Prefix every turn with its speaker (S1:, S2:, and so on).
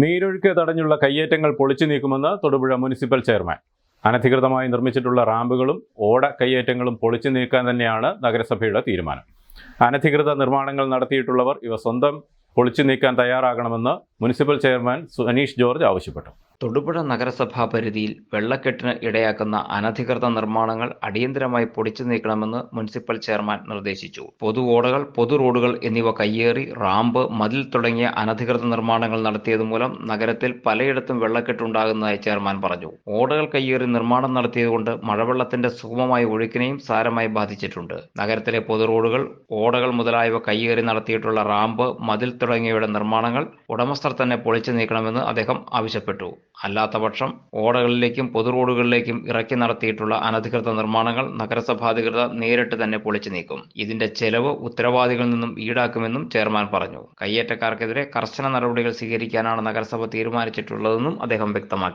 S1: നീരൊഴുക്ക് തടഞ്ഞുള്ള കയ്യേറ്റങ്ങൾ പൊളിച്ചു നീക്കുമെന്ന് Thodupuzha municipal chairman. അനധികൃതമായി നിർമ്മിച്ചിട്ടുള്ള റാമ്പുകളും ഓട കയ്യേറ്റങ്ങളും പൊളിച്ചു നീക്കാൻ തന്നെയാണ് നഗരസഭയുടെ തീരുമാനം. അനധികൃത നിർമ്മാണങ്ങൾ നടത്തിയിട്ടുള്ളവർ ഇവ സ്വന്തം പൊളിച്ചു നീക്കാൻ തയ്യാറാകണമെന്ന് മുനിസിപ്പൽ ചെയർമാൻ സനീഷ് ജോർജ് ആവശ്യപ്പെട്ടു.
S2: തൊടുപുഴ നഗരസഭാ പരിധിയിൽ വെള്ളക്കെട്ടിന് ഇടയാക്കുന്ന അനധികൃത നിർമ്മാണങ്ങൾ അടിയന്തരമായി പൊടിച്ചു നീക്കണമെന്ന് മുനിസിപ്പൽ ചെയർമാൻ നിർദ്ദേശിച്ചു. പൊതു ഓടകൾ, പൊതു റോഡുകൾ എന്നിവ കയ്യേറി റാമ്പ്, മതിൽ തുടങ്ങിയ അനധികൃത നിർമ്മാണങ്ങൾ നടത്തിയതുമൂലം നഗരത്തിൽ പലയിടത്തും വെള്ളക്കെട്ടുണ്ടാകുന്നതായി ചെയർമാൻ പറഞ്ഞു. ഓടകൾ കയ്യേറി നിർമ്മാണം നടത്തിയതുകൊണ്ട് മഴവെള്ളത്തിന്റെ സുഗമമായ ഒഴുക്കിനെയും സാരമായി ബാധിച്ചിട്ടുണ്ട്. നഗരത്തിലെ പൊതു റോഡുകൾ, ഓടകൾ മുതലായവ കയ്യേറി നടത്തിയിട്ടുള്ള റാമ്പ്, മതിൽ തുടങ്ങിയവയുടെ നിർമ്മാണങ്ങൾ ഉടമസ്ഥർ തന്നെ പൊളിച്ചു നീക്കണമെന്ന് അദ്ദേഹം ആവശ്യപ്പെട്ടു. അല്ലാത്തപക്ഷം ഓടകളിലേക്കും പൊതു റോഡുകളിലേക്കും ഇറക്കി നടത്തിയിട്ടുള്ള അനധികൃത നിർമ്മാണങ്ങൾ നഗരസഭാധികൃതർ നേരിട്ട് തന്നെ പൊളിച്ചു നീക്കും. ഇതിന്റെ ചെലവ് ഉത്തരവാദികളിൽ നിന്നും ഈടാക്കുമെന്നും ചെയർമാൻ പറഞ്ഞു. കയ്യേറ്റക്കാർക്കെതിരെ കർശന നടപടികൾ സ്വീകരിക്കാനാണ് നഗരസഭ തീരുമാനിച്ചിട്ടുള്ളതെന്നും അദ്ദേഹം വ്യക്തമാക്കി.